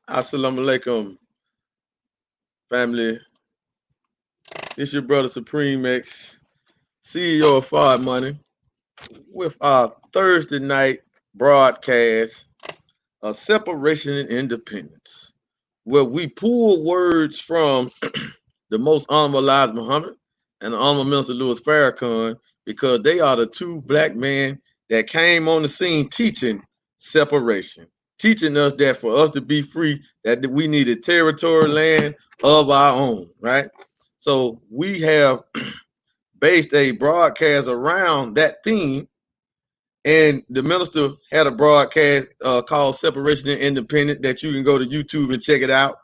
Assalamu alaikum, family. It's your brother Supreme X, CEO of Fard Money, with our Thursday night broadcast of Separation and Independence, where we pull words from the most honorable Elijah Muhammad and the honorable Minister Louis Farrakhan because they are the two black men that came on the scene teaching separation, teaching us that for us to be free, that we needed territory, land of our own, right? So we have based a broadcast around that theme, and the minister had a broadcast called Separation and Independence that you can go to YouTube and check it out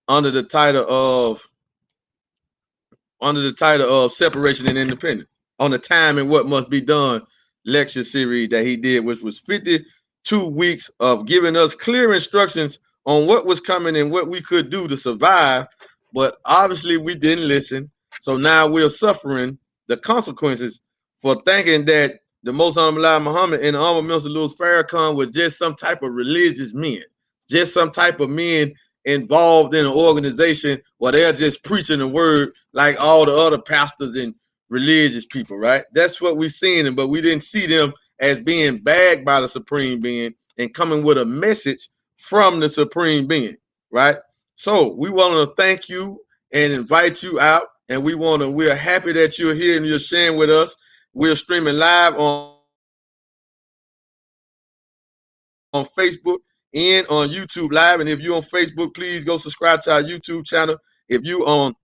under the title of Separation and Independence on the time and what must be done lecture series that he did, which was 52 weeks of giving us clear instructions on what was coming and what we could do to survive. But obviously we didn't listen. So now we're suffering the consequences for thinking that the most honorable Elijah Muhammad and the honorable Minister Louis Farrakhan were just some type of religious men, just some type of men involved in an organization where they're just preaching the word like all the other pastors and religious people, right? That's what we seen them, but we didn't see them as being bagged by the Supreme Being and coming with a message from the Supreme Being, right? So we want to thank you and invite you out, and we're happy that you're here and you're sharing with us. We're streaming live on Facebook and on YouTube Live. And if you're on Facebook, please go subscribe to our YouTube channel. If you on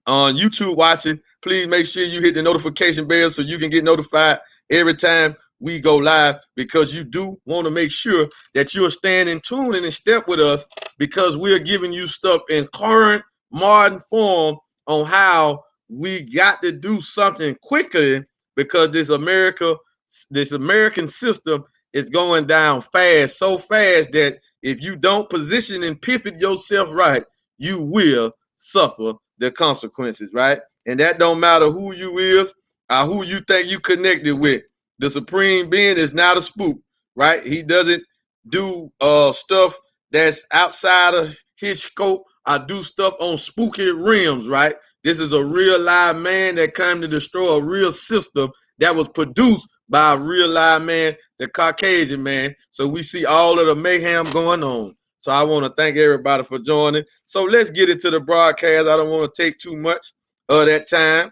YouTube watching, please make sure you hit the notification bell so you can get notified every time we go live, because you do want to make sure that you're staying in tune and in step with us, because we're giving you stuff in current modern form on how we got to do something quickly, because this American system is going down fast, so fast that if you don't position and pivot yourself right, you will suffer the consequences, right? And that don't matter who you is or who you think you connected with. The Supreme Being is not a spook, right? He doesn't do stuff that's outside of his scope or do stuff on spooky rims, right? This is a real live man that came to destroy a real system that was produced by a real live man, the Caucasian man. So we see all of the mayhem going on. So I want to thank everybody for joining. So let's get into the broadcast. I don't want to take too much of that time,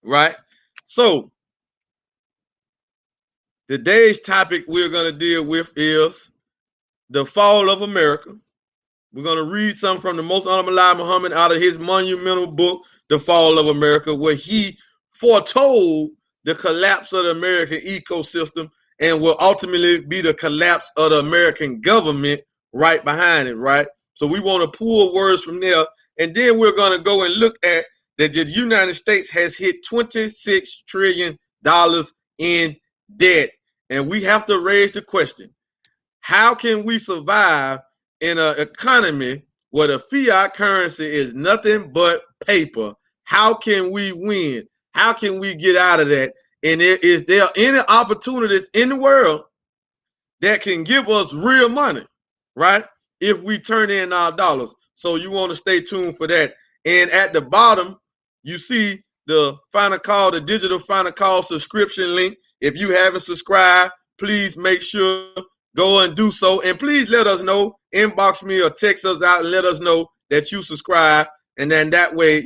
right? So today's topic we're going to deal with is the fall of America. We're going to read something from the most honorable Elijah Muhammad out of his monumental book, The Fall of America, where he foretold the collapse of the American ecosystem and will ultimately be the collapse of the American government right behind it, right? So we want to pull words from there, and then we're going to go and look at that the United States has hit $26 trillion in debt. And we have to raise the question, how can we survive in an economy where the fiat currency is nothing but paper? How can we win? How can we get out of that? And is there any opportunities in the world that can give us real money, right? If we turn in our dollars. So you want to stay tuned for that. And at the bottom, you see the final call, the digital final call subscription link. If you haven't subscribed, please make sure go and do so. And please let us know, inbox me or text us out and let us know that you subscribe. And then that way,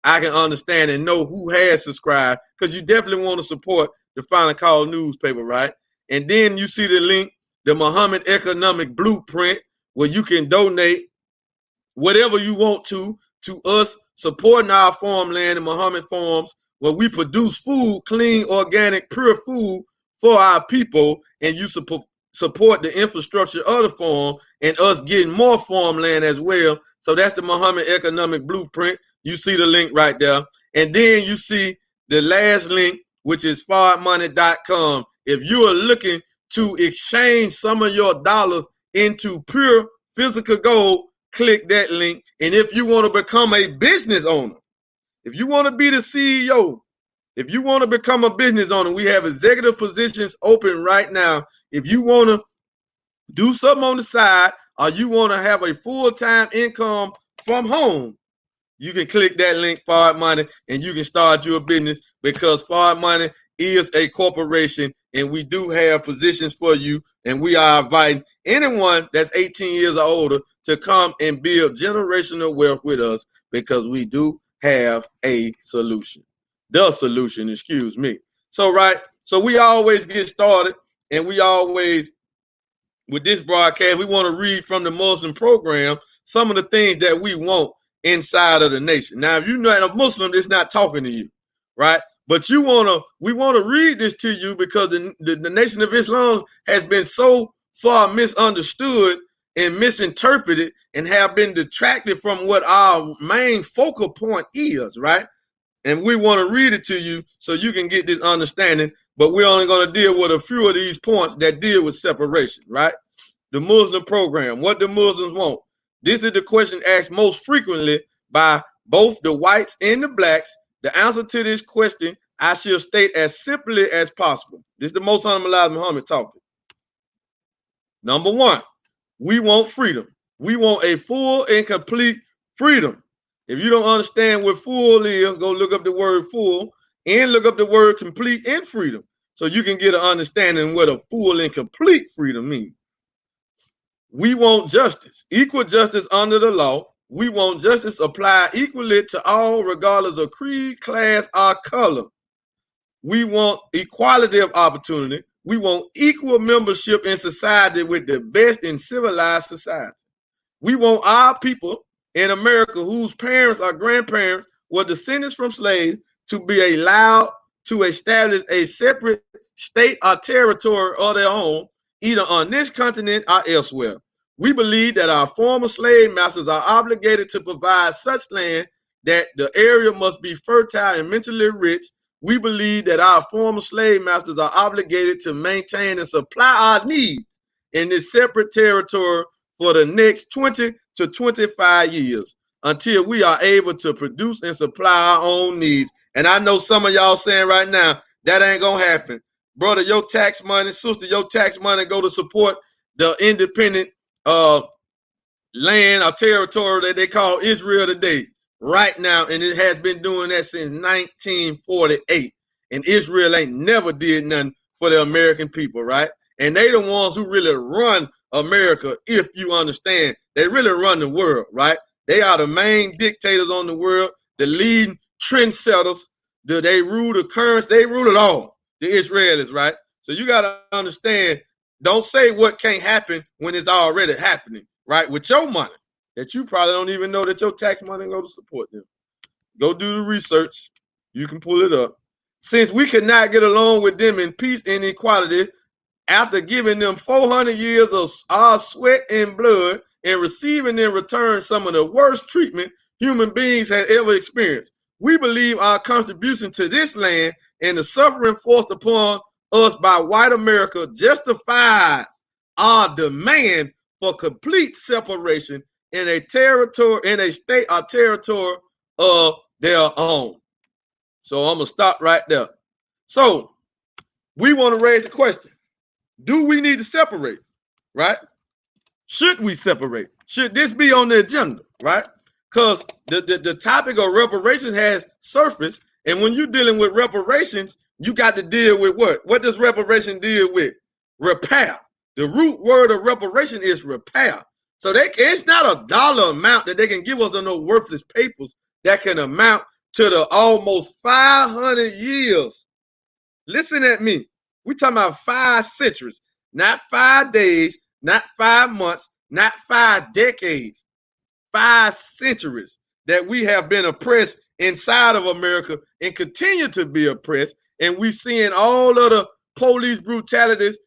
I can understand and know who has subscribed, because you definitely want to support the Final Call newspaper, right? And then you see the link, the Muhammad Economic Blueprint, where you can donate whatever you want to us supporting our farmland and Muhammad Farms, where we produce food, clean, organic, pure food for our people, and you support the infrastructure of the farm and us getting more farmland as well. So that's the Muhammad Economic Blueprint. You see the link right there. And then you see the last link, which is fardmoney.com. If you are looking to exchange some of your dollars into pure physical gold, click that link. And if you want to become a business owner, if you want to be the CEO, if you want to become a business owner, we have executive positions open right now. If you want to do something on the side or you want to have a full-time income from home, you can click that link, Forward Money, and you can start your business, because Forward Money is a corporation, and we do have positions for you, and we are inviting anyone that's 18 years or older to come and build generational wealth with us, because we do have a solution. The solution, excuse me. So, so we always get started, and we always, with this broadcast, we want to read from the Muslim program some of the things that we want inside of the nation. Now, if you're not a Muslim, it's not talking to you, right? But we want to read this to you, because the Nation of Islam has been so far misunderstood and misinterpreted, and have been detracted from what our main focal point is, right? And we want to read it to you so you can get this understanding, but we're only going to deal with a few of these points that deal with separation, right? The Muslim program, what the Muslims want. This is the question asked most frequently by both the whites and the blacks. The answer to this question I shall state as simply as possible. This is the most Honorable Elijah Muhammad talking. Number one, we want freedom. We want a full and complete freedom. If you don't understand what full is, go look up the word full and look up the word complete and freedom, so you can get an understanding what a full and complete freedom means. We want justice, equal justice under the law. We want justice applied equally to all, regardless of creed, class, or color. We want equality of opportunity. We want equal membership in society with the best in civilized society. We want our people in America whose parents or grandparents were descendants from slaves to be allowed to establish a separate state or territory of their own, either on this continent or elsewhere. We believe that our former slave masters are obligated to provide such land that the area must be fertile and mentally rich. We believe that our former slave masters are obligated to maintain and supply our needs in this separate territory for the next 20 to 25 years until we are able to produce and supply our own needs. And I know some of y'all saying right now, that ain't gonna happen. Brother, your tax money, sister, your tax money go to support the independent land or territory that they call Israel today, right now, and it has been doing that since 1948. And Israel ain't never did nothing for the American people, right? And they the ones who really run America, if you understand. They really run the world, right? They are the main dictators on the world, the leading trendsetters. They rule the currency, they rule it all, the Israelis, right? So you got to understand, don't say what can't happen when it's already happening, right? With your money that you probably don't even know that your tax money go to support them. Go do the research. You can pull it up. Since we could not get along with them in peace and equality, after giving them 400 years of our sweat and blood and receiving in return some of the worst treatment human beings have ever experienced, we believe our contribution to this land and the suffering forced upon us by white America justifies our demand for complete separation in a territory, in a state or territory of their own. So I'm gonna stop right there. So we want to raise the question: do we need to separate? Right? Should we separate? Should this be on the agenda? Right? Because the topic of reparations has surfaced, and when you're dealing with reparations, you got to deal with what? What does reparation deal with? Repair. The root word of reparation is repair. So it's not a dollar amount that they can give us on those worthless papers that can amount to the almost 500 years. Listen at me. We're talking about 5 centuries, not 5 days, not 5 months, not 5 decades, 5 centuries that we have been oppressed inside of America and continue to be oppressed. And we seeing all of the police brutalities.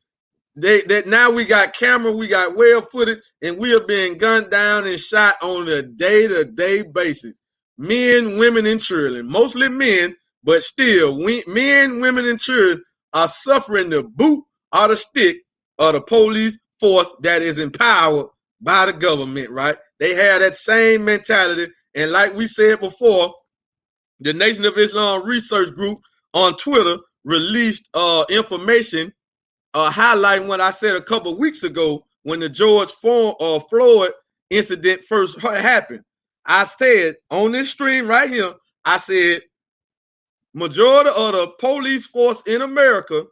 That now we got camera, we got well footage, and we are being gunned down and shot on a day-to-day basis. Men, women, and children, mostly men, but still, men, women, and children are suffering the boot or the stick of the police force that is empowered by the government, right? They have that same mentality. And like we said before, the Nation of Islam Research Group on Twitter released information highlighting what I said a couple of weeks ago when the George Floyd incident first happened. I said on this stream right here, I said majority of the police force in America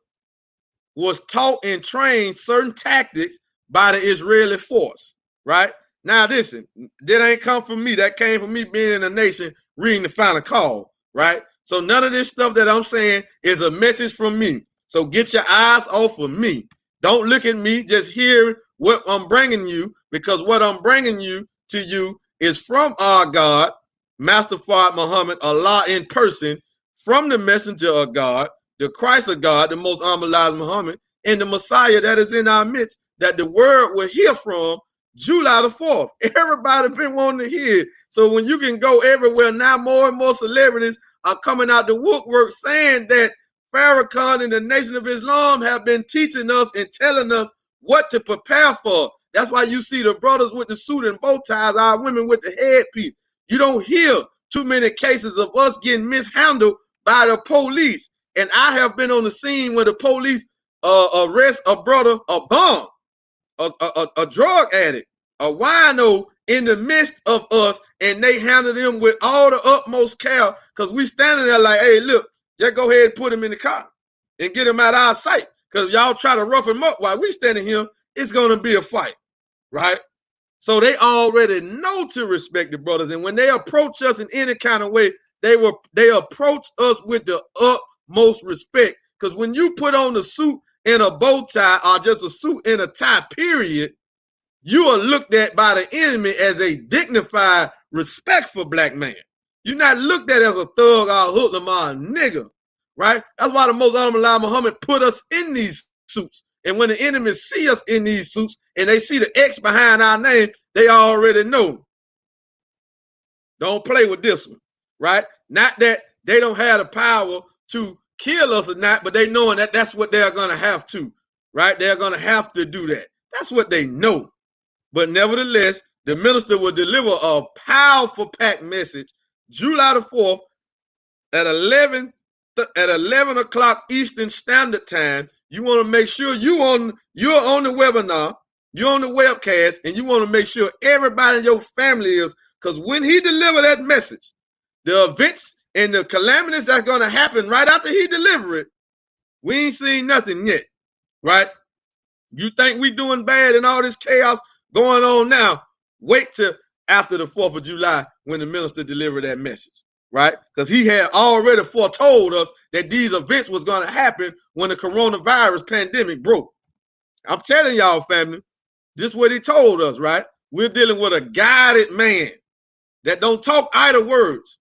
was taught and trained certain tactics by the Israeli force, right? Now, listen, that ain't come from me. That came from me being in the nation, reading the final call, right? So none of this stuff that I'm saying is a message from me. So get your eyes off of me. Don't look at me. Just hear what I'm bringing you, because what I'm bringing you to you is from our God, Master Fard Muhammad, Allah in person, from the messenger of God, the Christ of God, the most honorable Elijah Muhammad, and the Messiah that is in our midst, that the word will hear from July the 4th. Everybody been wanting to hear it. So when you can go everywhere, now more and more celebrities are coming out the woodwork saying that Farrakhan and the Nation of Islam have been teaching us and telling us what to prepare for. That's why you see the brothers with the suit and bow ties, our women with the headpiece. You don't hear too many cases of us getting mishandled by the police. And I have been on the scene where the police arrest a brother, a bum, a drug addict, a wino in the midst of us, and they handle him with all the utmost care, because we standing there like, hey, look, just go ahead and put him in the car and get him out of our sight, because y'all try to rough him up while we standing here, it's going to be a fight, right? So they already know to respect the brothers, and when they approach us in any kind of way, they approach us with the utmost respect, because when you put on a suit and a bow tie, or just a suit and a tie, period, you are looked at by the enemy as a dignified, respectful black man. You're not looked at as a thug or a hoodlum or a nigga, right? That's why the most honorable Elijah Muhammad put us in these suits. And when the enemy see us in these suits and they see the X behind our name, they already know. Don't play with this one, right? Not that they don't have the power to kill us or not, but they knowing that that's what they're going to have to, right? They're going to have to do that. That's what they know. But nevertheless, the minister will deliver a powerful packed message July the 4th at 11 o'clock Eastern Standard Time. You want to make sure you're on the webinar, you're on the webcast, and you want to make sure everybody in your family is, because when he deliver that message, the events and the calamities that's going to happen right after he deliver it, we ain't seen nothing yet, right? You think we doing bad and all this chaos going on now? Wait till after the 4th of July when the minister delivered that message, right? Because he had already foretold us that these events was going to happen when the coronavirus pandemic broke. I'm telling y'all, family, this is what he told us, right? We're dealing with a guided man that don't talk idle words.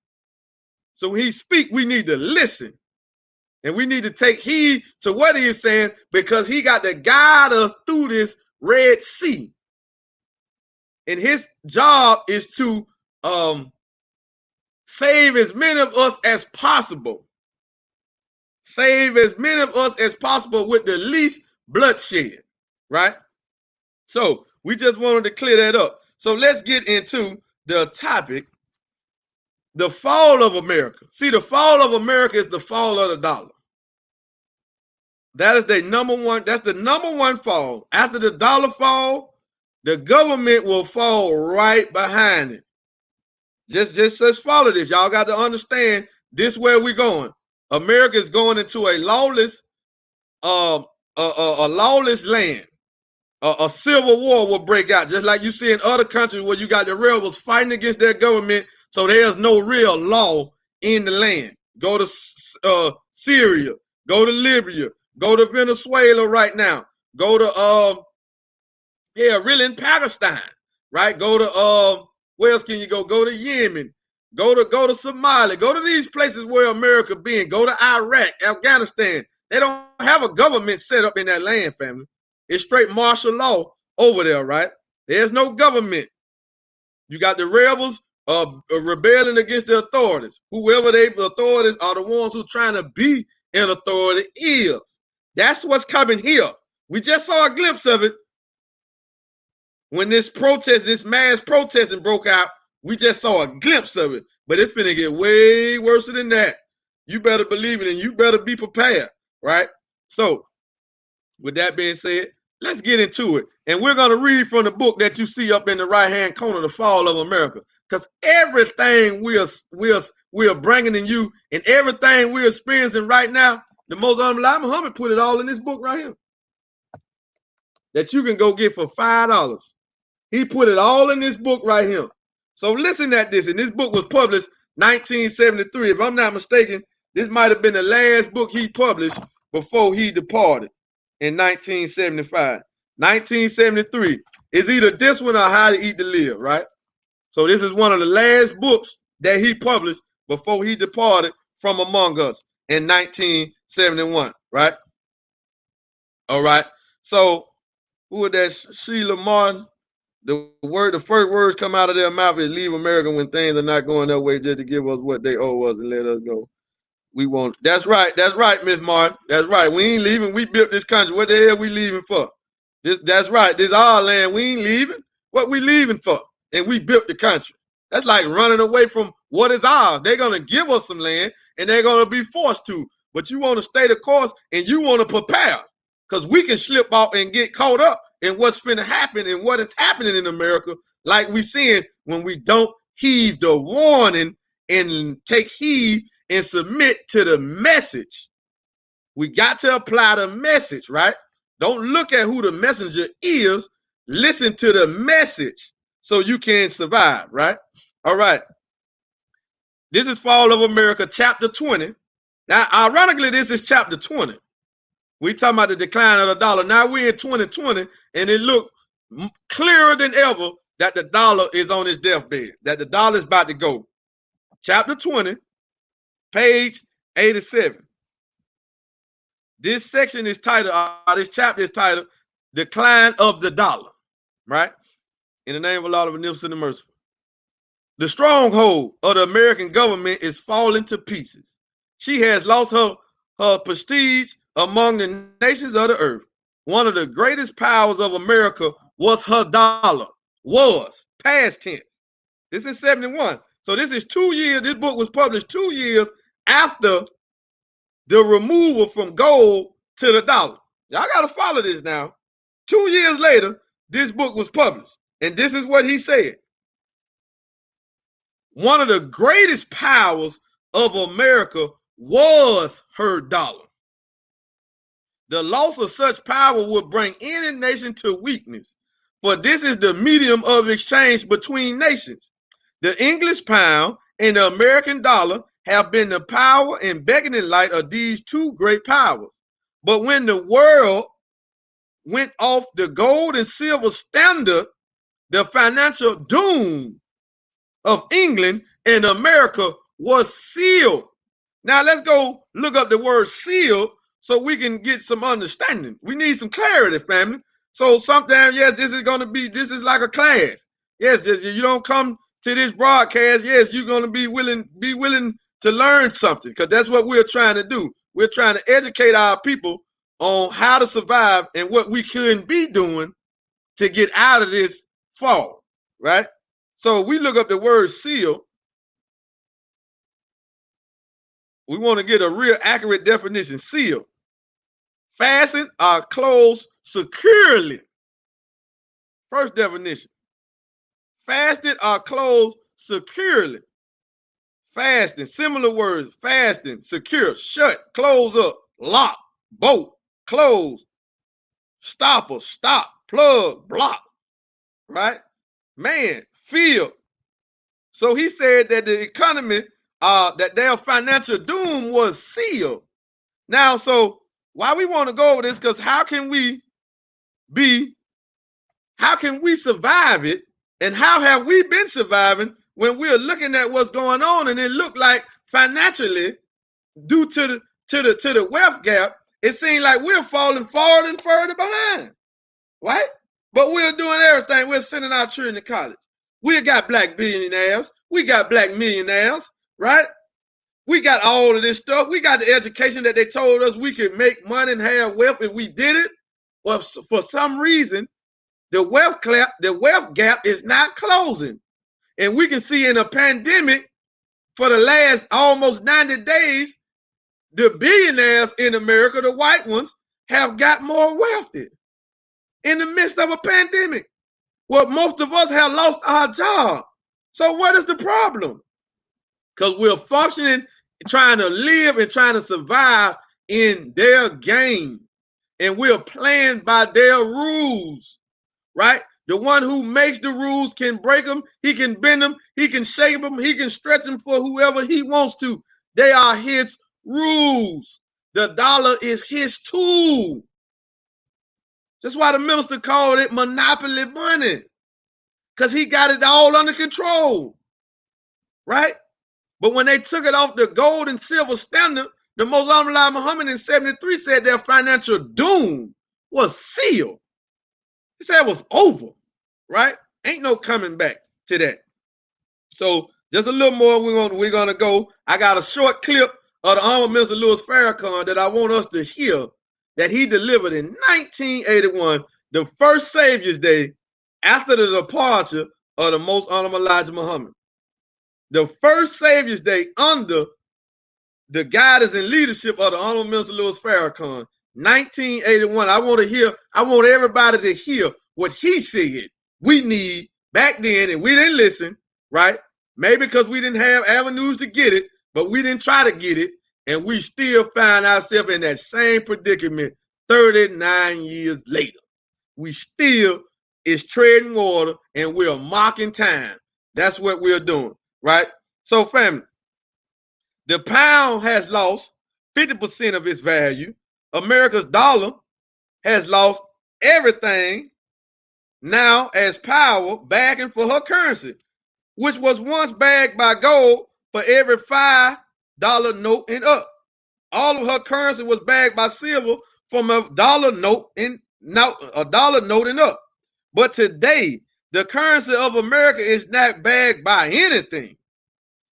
So when he speak, we need to listen. And we need to take heed to what he is saying, because he got to guide us through this Red Sea. And his job is to save as many of us as possible. Save as many of us as possible with the least bloodshed, right? So we just wanted to clear that up. So let's get into the topic, the fall of America. See, the fall of America is the fall of the dollar. That is the number one. That's the number one fall. After the dollar fall, the government will fall right behind it. Just follow this. Y'all got to understand this where we're going. America is going into a lawless land. A civil war will break out, just like you see in other countries where you got the rebels fighting against their government, so there's no real law in the land. Go to Syria, go to Libya, go to Venezuela right now, go to really in Pakistan, right? Go to where else can you go? Go to Yemen, go to Somalia, go to these places where America been, go to Iraq, Afghanistan. They don't have a government set up in that land, family. It's straight martial law over there, right? There's no government. You got the rebels rebelling against the authorities. Whoever the authorities are, the ones who trying to be an authority is. That's what's coming here. We just saw a glimpse of it when this mass protesting broke out. We just saw a glimpse of it, but it's finna get way worse than that. You better believe it, and you better be prepared, right? So, with that being said, Let's get into it. And we're going to read from the book that you see up in the right-hand corner, The Fall of America. Because everything we are bringing in you and everything we're experiencing right now, the most honorable Elijah Muhammad put it all in this book right here that you can go get for $5. He put it all in this book right here. So listen at this. And this book was published 1973. If I'm not mistaken, this might have been the last book he published before he departed in 1975. 1973 is either this one or How to Eat to Live, right? So this is one of the last books that he published before he departed from among us in 1971, right? All right. So who was that? Sheila Martin. The first words come out of their mouth is leave America when things are not going their way, just to give us what they owe us and let us go. We won't. That's right, Miss Martin. That's right. We ain't leaving. We built this country. What the hell we leaving for? That's right. This our land. We ain't leaving. What we leaving for? And we built the country. That's like running away from what is ours. They're gonna give us some land and they're gonna be forced to. But you want to stay the course and you want to prepare. Because we can slip off and get caught up in what's finna happen and what is happening in America, like we seeing when we don't heed the warning and take heed and submit to the message. We got to apply the message, right? Don't look at who the messenger is. Listen to the message so you can survive, right? All right. This is Fall of America, chapter 20. Now, ironically, this is chapter 20. We talking about the decline of the dollar. Now we're in 2020, and it look clearer than ever that the dollar is on its deathbed, that the dollar is about to go. Chapter 20, page 87. This section is titled, this chapter is titled, Decline of the Dollar, right? In the name of Allah, the Beneficent and Merciful. The stronghold of the American government is falling to pieces. She has lost her prestige among the nations of the earth. One of the greatest powers of America was her dollar. Was, past tense. This is 71. So this is 2 years. This book was published 2 years after the removal from gold to the dollar. Y'all got to follow this now. 2 years later, this book was published. And this is what he said. One of the greatest powers of America was her dollar. The loss of such power would bring any nation to weakness, for this is the medium of exchange between nations. The English pound and the American dollar have been the power and beckoning light of these two great powers. But when the world went off the gold and silver standard, the financial doom of England and America was sealed. Now let's go look up the word sealed so we can get some understanding. We need some clarity, family. So sometimes, yes, this is like a class. Yes, you don't come to this broadcast. Yes, you're going to be willing to learn something, because that's what we're trying to do. We're trying to educate our people on how to survive and what we couldn't be doing to get out of this fall, right? So we look up the word seal. We want to get a real accurate definition. Seal. Fasten or close securely. First definition. Fasten or close securely. Fasten. Similar words. Fasten, secure, shut, close up, lock, bolt, close, stopper, stop, plug, block. Right? Man, field. So he said that the economy, that their financial doom was sealed. Now, so why we want to go over this? Because how can we survive it? And how have we been surviving when we're looking at what's going on and it looked like financially, due to the wealth gap, it seems like we're falling farther and further behind, right? But we're doing everything. We're sending our children to college. We got black billionaires. We got black millionaires, right? We got all of this stuff. We got the education that they told us we could make money and have wealth if we did it. But for some reason, the wealth gap is not closing. And we can see in a pandemic for the last almost 90 days, the billionaires in America, the white ones, have got more wealthy. in the midst of a pandemic. Well, most of us have lost our job. So what is the problem? Because we're functioning, trying to live and trying to survive in their game. And we're playing by their rules, right? The one who makes the rules can break them, he can bend them, he can shape them, he can stretch them for whoever he wants to. They are his rules. The dollar is his tool. That's why the minister called it monopoly money, because he got it all under control, right? But when they took it off the gold and silver standard, the Most Honorable Muhammad in 73 said their financial doom was sealed. He said it was over, right? Ain't no coming back to that. So just a little more, we're gonna go. I got a short clip of the Honorable Minister Louis Farrakhan that I want us to hear, that he delivered in 1981, the first Savior's Day after the departure of the Most Honorable Elijah Muhammad. The first Savior's Day under the guidance and leadership of the Honorable Minister Louis Farrakhan, 1981. I want everybody to hear what he said we need back then, and we didn't listen, right? Maybe because we didn't have avenues to get it, but we didn't try to get it, and we still find ourselves in that same predicament 39 years later. We still is treading water, and we're marking time. That's what we're doing, right? So, family, the pound has lost 50% of its value. America's dollar has lost everything now as power backing for her currency, which was once backed by gold for every $5 note and up. All of her currency was backed by silver from a dollar note and up. But today, the currency of America is not backed by anything.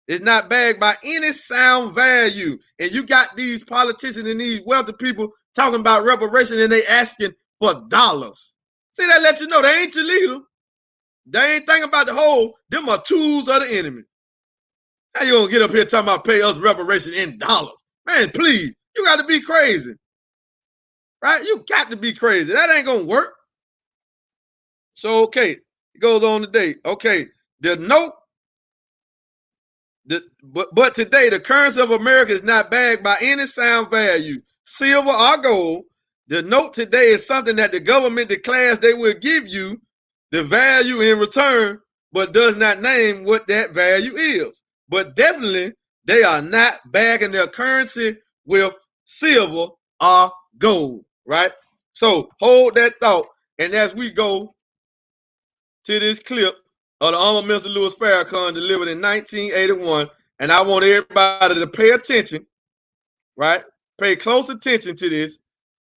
It's not backed by any sound value. And you got these politicians and these wealthy people talking about reparation, and they asking for dollars. See, that lets you know they ain't your leader. They ain't thinking about the whole. Them are tools of the enemy. How you gonna get up here talking about pay us reparation in dollars? Man, please. You got to be crazy. Right? You got to be crazy. That ain't gonna work. So, okay. It goes on today. Okay. The note. But today, the currency of America is not backed by any sound value, silver or gold. The note today is something that the government declares they will give you the value in return, but does not name what that value is. But definitely, they are not backing their currency with silver or gold, right? So hold that thought. And as we go to this clip of the Honorable Minister Louis Farrakhan delivered in 1981, and I want everybody to pay attention, right? Pay close attention to this,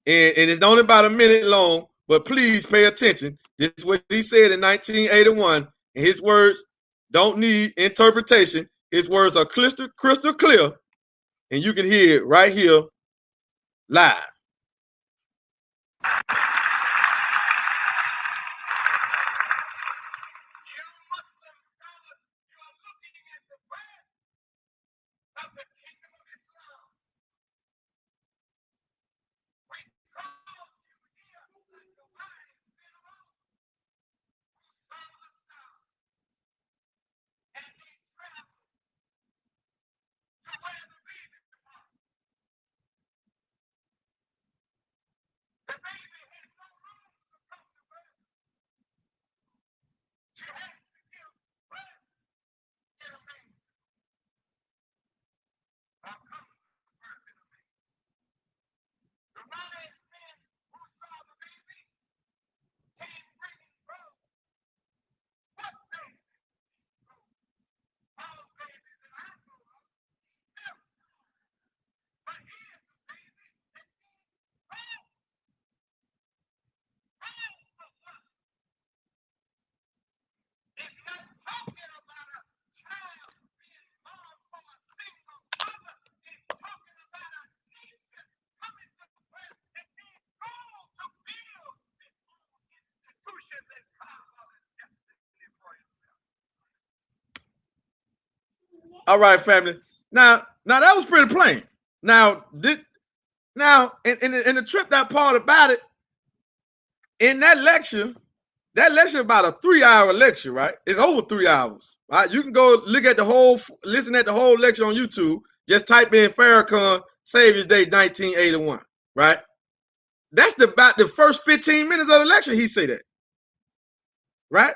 and it's only about a minute long, but please pay attention. This is what he said in 1981, and his words don't need interpretation. His words are crystal clear, and you can hear it right here live. All right, family. Now that was pretty plain. Now, and the tripped out part about it, in that lecture about a 3-hour lecture, right? It's over 3 hours, right? You can go listen at the whole lecture on YouTube. Just type in Farrakhan Savior's Day 1981, right? That's about the first 15 minutes of the lecture. He say that, right?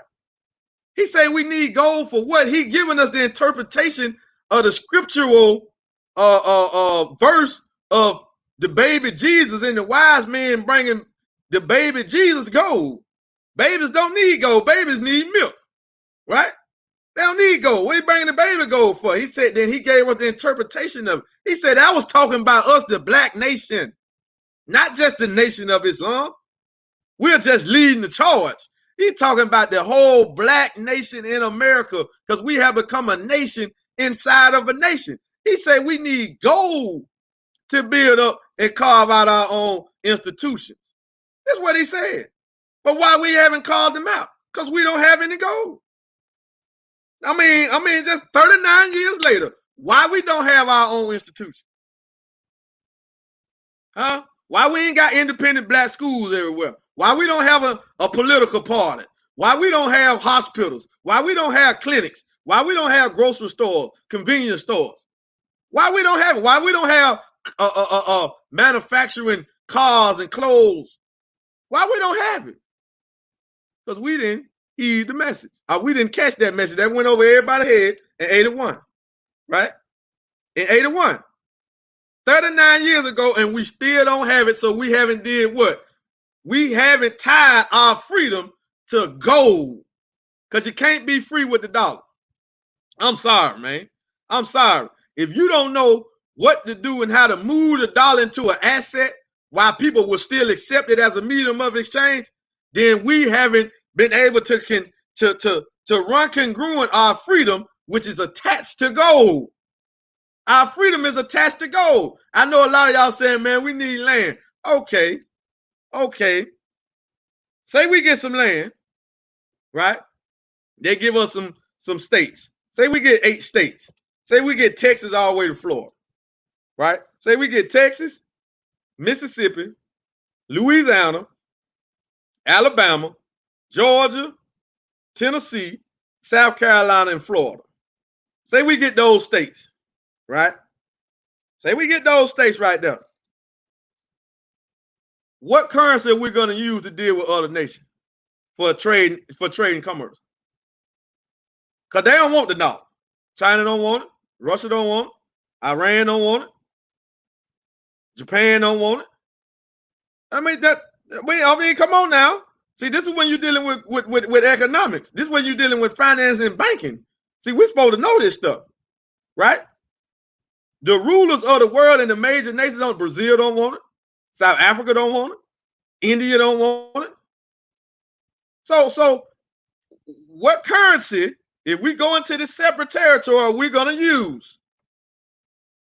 He say we need gold for what? He giving us the interpretation of the scriptural verse of the baby Jesus and the wise men bringing the baby Jesus gold. Babies don't need gold. Babies need milk, right? They don't need gold. What are you bringing the baby gold for? He said, then he gave us the interpretation of it. He said, I was talking about us, the black nation, not just the nation of Islam. We're just leading the charge. He's talking about the whole black nation in America because we have become a nation inside of a nation. He said we need gold to build up and carve out our own institutions. That's what he said. But why we haven't called them out? Because we don't have any gold. I mean, just 39 years later, why we don't have our own institution? Huh? Why we ain't got independent black schools everywhere? Why we don't have a political party? Why we don't have hospitals? Why we don't have clinics? Why we don't have grocery stores, convenience stores? Why we don't have it? Why we don't have manufacturing cars and clothes? Why we don't have it? Because we didn't heed the message. We didn't catch that message. That went over everybody's head in 81, right? In 81. 39 years ago, and we still don't have it, so we haven't did what? We haven't tied our freedom to gold because you can't be free with the dollar. I'm sorry, man. I'm sorry. If you don't know what to do and how to move the dollar into an asset while people will still accept it as a medium of exchange, then we haven't been able to run congruent our freedom, which is attached to gold. Our freedom is attached to gold. I know a lot of y'all saying, man, we need land. Okay. Say we get some land, right? They give us some states. Say we get 8 states. Say we get Texas all the way to Florida, right? Say we get Texas, Mississippi, Louisiana, Alabama, Georgia, Tennessee, South Carolina, and Florida. Say we get those states, right? Say we get those states right there. What currency are we going to use to deal with other nations for trading commerce? Because they don't want the dollar. China don't want it. Russia don't want it. Iran don't want it. Japan don't want it. I mean, come on now. See, this is when you're dealing with economics. This is when you're dealing with finance and banking. See, we're supposed to know this stuff, right? The rulers of the world and the major nations on Brazil don't want it. South Africa don't want it. India don't want it. So what currency, if we go into this separate territory, are we going to use?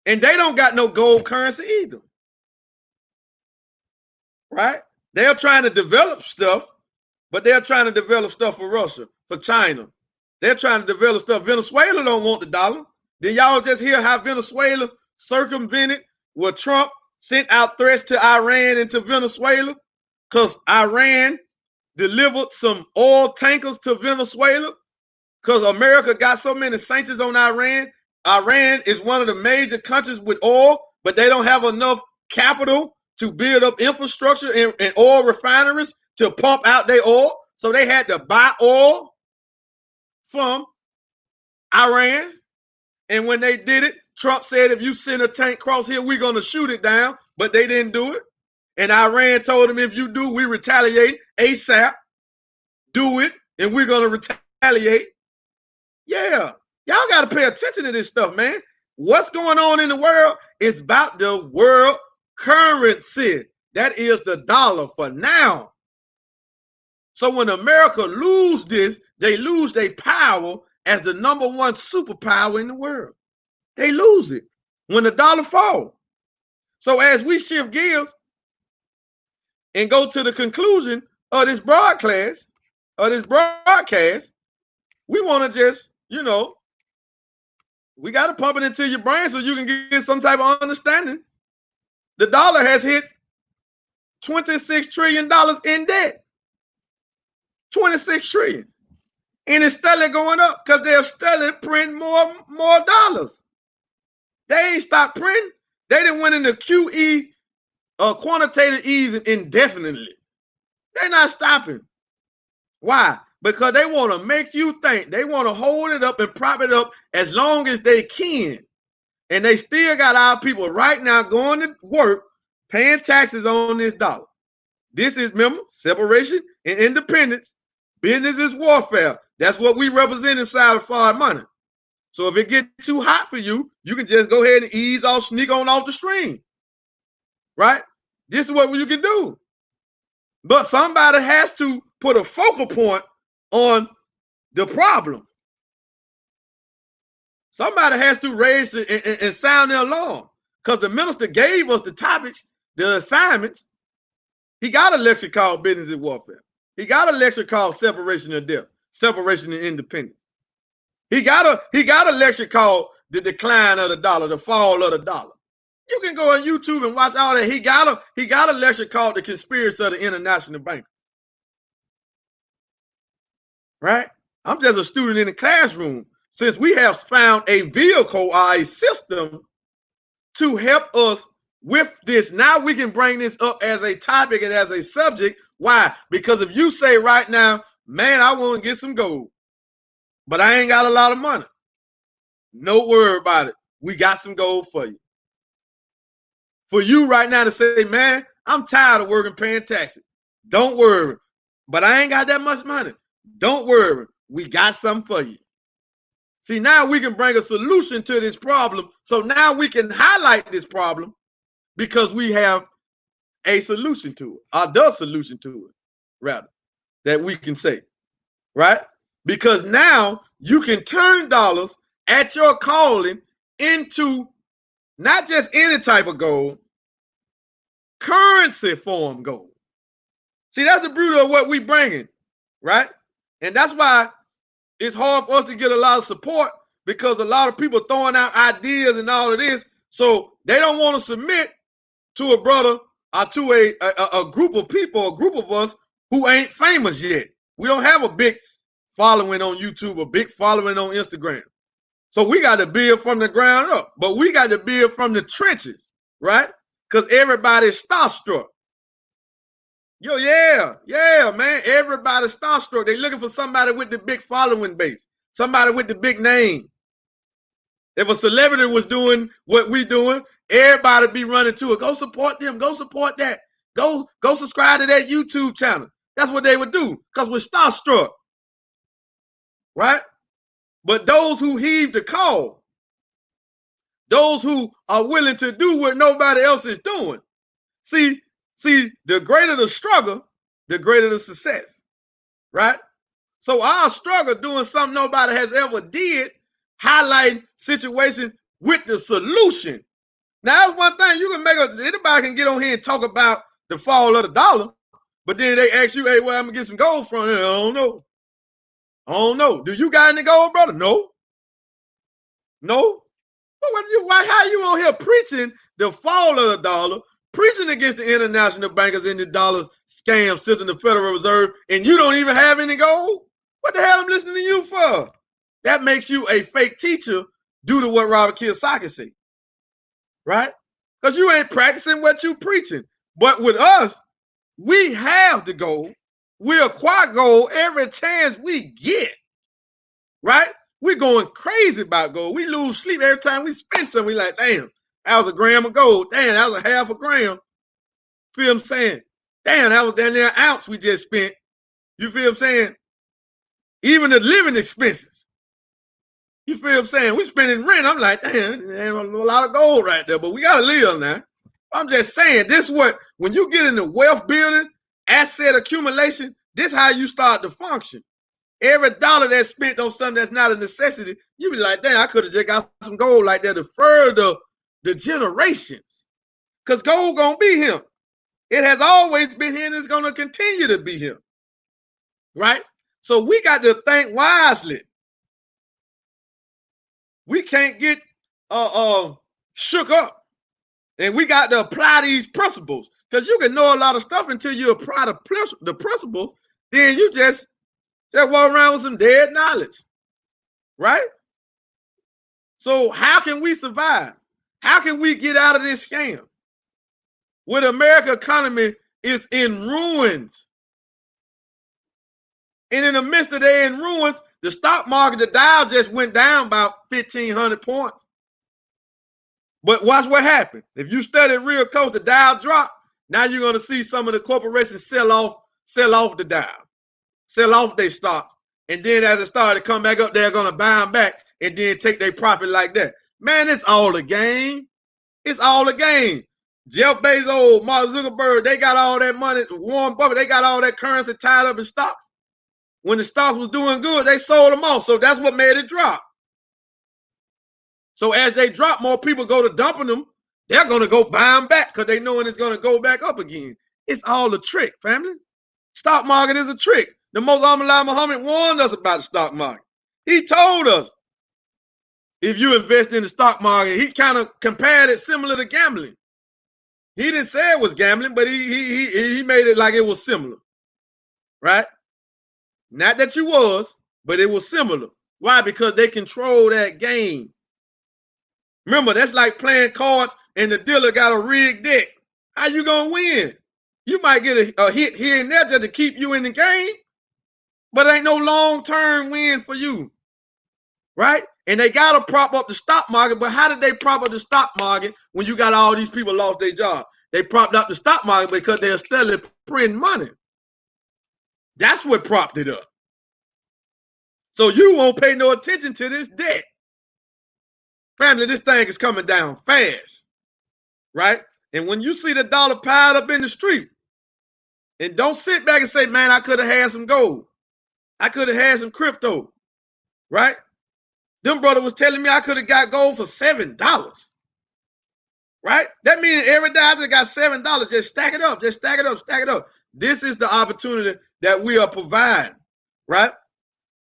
And they don't got no gold currency either. Right? They're trying to develop stuff, but they're trying to develop stuff for Russia, for China. They're trying to develop stuff. Venezuela don't want the dollar. Did y'all just hear how Venezuela circumvented where Trump sent out threats to Iran and to Venezuela? Because Iran delivered some oil tankers to Venezuela because America got so many sanctions on Iran. Iran is one of the major countries with oil, but they don't have enough capital to build up infrastructure and oil refineries to pump out their oil. So they had to buy oil from Iran. And when they did it, Trump said, if you send a tank across here, we're going to shoot it down. But they didn't do it. And Iran told him, if you do, we retaliate ASAP. Do it, and we're going to retaliate. Yeah. Y'all got to pay attention to this stuff, man. What's going on in the world is about the world currency. That is the dollar for now. So when America lose this, they lose their power as the number one superpower in the world. They lose it when the dollar falls. So as we shift gears and go to the conclusion of this broadcast, we want to just, we got to pump it into your brain so you can get some type of understanding. The dollar has hit $26 trillion in debt. 26 trillion. And it's steadily going up because they're steadily printing more dollars. They ain't stopped printing. They didn't went into QE, quantitative easing indefinitely. They're not stopping. Why? Because they want to make you think. They want to hold it up and prop it up as long as they can. And they still got our people right now going to work, paying taxes on this dollar. This is, remember, separation and independence. Business is warfare. That's what we represent inside of foreign money. So if it gets too hot for you, you can just go ahead and ease off, sneak on off the stream. Right? This is what you can do. But somebody has to put a focal point on the problem. Somebody has to raise and sound the alarm, because the minister gave us the topics, the assignments. He got a lecture called Business is Warfare. He got a lecture called Separation and Death, Separation and Independence. He got a lecture called The Decline of the Dollar, The Fall of the Dollar. You can go on YouTube and watch all that. He got a lecture called The Conspiracy of the International Bank. Right? I'm just a student in the classroom. Since we have found a vehicle or a system to help us with this, now we can bring this up as a topic and as a subject. Why? Because if you say right now, man, I want to get some gold, but I ain't got a lot of money, no worry about it. We got some gold for you. For you right now to say, man, I'm tired of working paying taxes. Don't worry, but I ain't got that much money. Don't worry, we got something for you. See, now we can bring a solution to this problem. So now we can highlight this problem because we have a solution to it, or the solution to it, rather, that we can say, right? Because now you can turn dollars at your calling into not just any type of gold, currency form gold. See, that's the beauty of what we bringing, right? And that's why it's hard for us to get a lot of support, because a lot of people throwing out ideas and all of this, so they don't want to submit to a brother or to a group of people, a group of us who ain't famous yet. We don't have a big following on YouTube, a big following on Instagram. So we got to build from the ground up, but we got to build from the trenches, right? Because everybody's starstruck. Yo, yeah, man. Everybody's starstruck. They looking for somebody with the big following base, somebody with the big name. If a celebrity was doing what we doing, everybody be running to it. Go support them. Go support that. Go subscribe to that YouTube channel. That's what they would do, because we're starstruck, right? But those who heed the call, those who are willing to do what nobody else is doing, see, the greater the struggle, the greater the success, right? So our struggle doing something nobody has ever did, highlighting situations with the solution. Now, that's one thing you can make. Anybody can get on here and talk about the fall of the dollar, but then they ask you, hey, well, I'm gonna get some gold from here. I don't know. Do you got any gold, brother? No. But how you on here preaching the fall of the dollar, preaching against the international bankers and the dollar scam system, the Federal Reserve, and you don't even have any gold? What the hell I'm listening to you for? That makes you a fake teacher due to what Robert Kiyosaki said, right? Because you ain't practicing what you preaching. But with us, we have the gold. We acquire gold every chance we get, right? We're going crazy about gold. We lose sleep every time we spend something. We like, damn, that was a gram of gold. Damn, that was a half a gram. Feel what I'm saying? Damn, that was an ounce we just spent. You feel what I'm saying? Even the living expenses. You feel what I'm saying? We spending rent. I'm like, damn, there's a lot of gold right there, but we got to live now. I'm just saying, this is what, when you get into wealth building, asset accumulation, this is how you start to function. Every dollar that's spent on something that's not a necessity, you be like, damn, I could have just got some gold like that to further the generations. Because gold gonna be here. It has always been here and it's gonna continue to be here. Right? So we got to think wisely. We can't get shook up. And we got to apply these principles. Because you can know a lot of stuff until you apply the principles, then you just Just walk around with some dead knowledge, right? So how can we survive? How can we get out of this scam? When the American economy is in ruins. And in the midst of they in ruins, the stock market, the Dow just went down about 1,500 points. But watch what happened. If you study real close, the Dow dropped. Now you're going to see some of the corporations sell off the Dow, sell off their stocks. And then as it started to come back up, they're going to buy them back and then take their profit like that. Man, it's all a game. It's all a game. Jeff Bezos, Mark Zuckerberg, they got all that money. Warren Buffett, they got all that currency tied up in stocks. When the stocks was doing good, they sold them off. So that's what made it drop. So as they drop, more people go to dumping them. They're going to go buy them back because they knowing it's going to go back up again. It's all a trick, family. Stock market is a trick. The Most Honorable Muhammad warned us about the stock market. He told us if you invest in the stock market, he kind of compared it similar to gambling. He didn't say it was gambling, but he made it like it was similar, right? Not that you was, but it was similar. Why? Because they control that game. Remember, that's like playing cards and the dealer got a rigged deck. How you gonna win? You might get a hit here and there just to keep you in the game, but ain't no long-term win for you, right? And they got to prop up the stock market, but how did they prop up the stock market when you got all these people lost their job? They propped up the stock market because they're steadily printing money. That's what propped it up. So you won't pay no attention to this debt. Family, this thing is coming down fast, right? And when you see the dollar piled up in the street, and don't sit back and say, man, I could have had some gold. I could have had some crypto, right? Them brother was telling me I could have got gold for $7, right? That means every day I just got $7. Just stack it up, just stack it up, stack it up. This is the opportunity that we are providing, right?